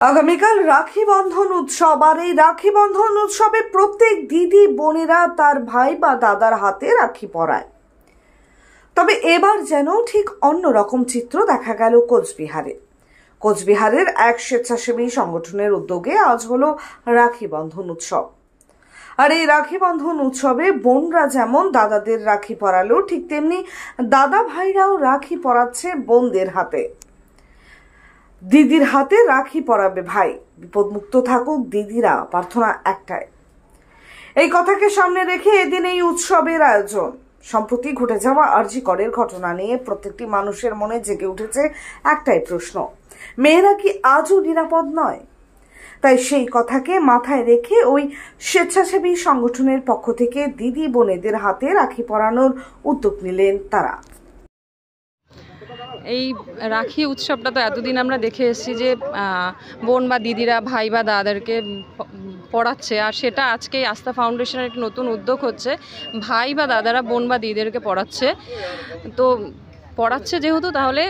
আগামীকাল রাখি বন্ধন উৎসব। আর এই রাখি বন্ধন উৎসবে প্রত্যেক দিদি বোনেরা তার ভাই বা দাদার হাতে রাখি পরায়। তবে এবার যেন ঠিক অন্যরকম চিত্র দেখা গেল কোচবিহারে। কোচবিহারের এক স্বেচ্ছাসেবী সংগঠনের উদ্যোগে আজ হলো রাখি বন্ধন উৎসব। আর এই রাখি বন্ধন উৎসবে বোনরা যেমন দাদাদের রাখি পরালো, ঠিক তেমনি দাদা ভাইরাও রাখি পরাচ্ছে বোনদের হাতে। দিদির হাতে রাখি পরাবে ভাই, বিপদমুক্ত থাকুক দিদিরা, প্রার্থনা একটাই। এই কথাকে সামনে রেখে এদিন এই উৎসবের আয়োজন। সম্প্রতি ঘটে যাওয়া আরজি করের ঘটনা নিয়ে প্রত্যেকটি মানুষের মনে জেগে উঠেছে একটাই প্রশ্ন, মেয়েরা কি আজও নিরাপদ নয়? তাই সেই কথাকে মাথায় রেখে ওই স্বেচ্ছাসেবী সংগঠনের পক্ষ থেকে দিদি বোনেদের হাতে রাখি পরানোর উদ্যোগ নিলেন তারা। এই রাখি উৎসবটা তো এতদিন আমরা দেখে এসেছি যে বোন বা দিদিরা ভাই বা দাদাদেরকে পড়াচ্ছে, আর সেটা আজকে আস্থা ফাউন্ডেশনের এক নতুন উদ্যোগ হচ্ছে, ভাই বা দাদারা বোন বা দিদিদেরকে পড়াচ্ছে। তো পড়াচ্ছে যেহেতু, তাহলে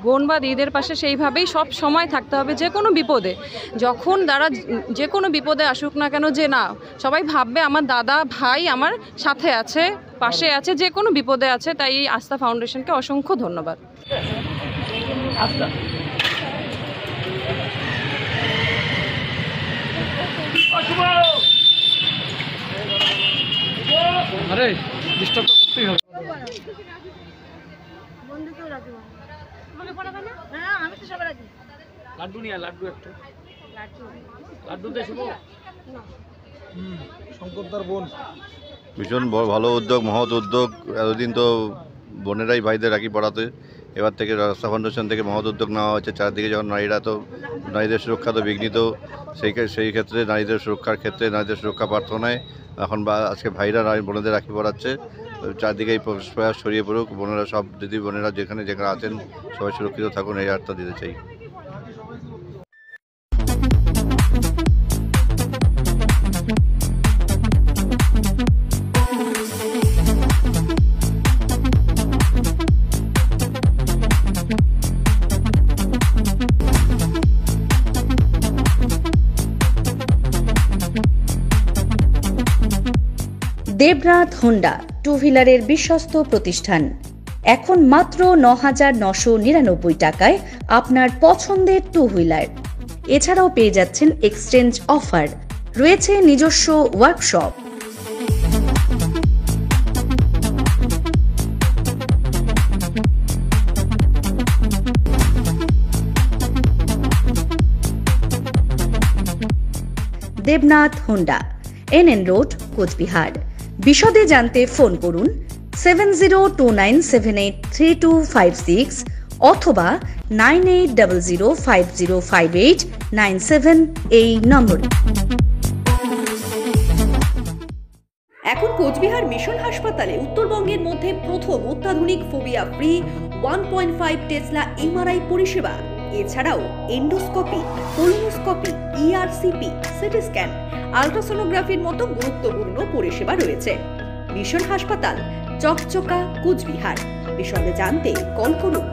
বোন বা দিদিদের পাশে সেইভাবেই সব সময় থাকতে হবে। যে কোনো বিপদে, যখন তারা যে কোনো বিপদে আসুক না কেন, যে না সবাই ভাববে আমার দাদা ভাই আমার সাথে আছে, পাশে আছে, যে কোনো বিপদে আছে। তাই এই আস্থা ফাউন্ডেশনকে অসংখ্য ধন্যবাদ। আরে ডিস্টার্ব করতেই হবে। লাড্ডু নিয়ে লাড্ডু একটা লাড্ডু দেব শঙ্করদার বোন। ভীষণ ভালো উদ্যোগ, মহৎ উদ্যোগ। এতদিন তো বোনেরাই ভাইদের রাখি পড়াতে, এবার থেকে আস্থা ফাউন্ডেশন থেকে মহৎ উদ্যোগ নেওয়া হচ্ছে। চারদিকে যখন নারীরা তো নারীদের সুরক্ষা তো বিঘ্নিত, সেই ক্ষেত্রে নারীদের সুরক্ষার ক্ষেত্রে নারীদের সুরক্ষা প্রার্থনায় এখন আজকে ভাইরা বোনেদের রাখি পড়াচ্ছে। চারদিকে এই প্রয়াস ছড়িয়ে পড়ুক, বোনেরা সব দিদি বোনেরা যেখানে যেখানে আছেন সবাই সুরক্ষিত থাকুন, এই বার্তা দিতে চাই। দেবনাথ হোন্ডা টু হুইলারের বিশ্বস্ত প্রতিষ্ঠান। এখন মাত্র ৯,৯৯৯ টাকায় আপনার পছন্দের টু হুইলার। এছাড়াও পেয়ে যাচ্ছেন এক্সচেঞ্জ অফার, রয়েছে নিজস্ব workshop. Debnath Honda, NN road, Cooch Behar. বিশদে জানতে ফোন করুন 7029783256 অথবা 9800505897 এই নম্বরে। এখন কোচবিহার মিশন হাসপাতালে উত্তরবঙ্গের মধ্যে প্রথম অত্যাধুনিক ফোবিয়া ফ্রি 1.5 টেসলা MRI পরিষেবা। এছাড়াও endoscopy, colonoscopy, ERCP, CT scan, আল্ট্রাসোনোগ্রাফির মতো গুরুত্বপূর্ণ পরিষেবা রয়েছে। মিশন হাসপাতাল, চকচকা, কোচবিহার। বিশদে জানতে কল করুন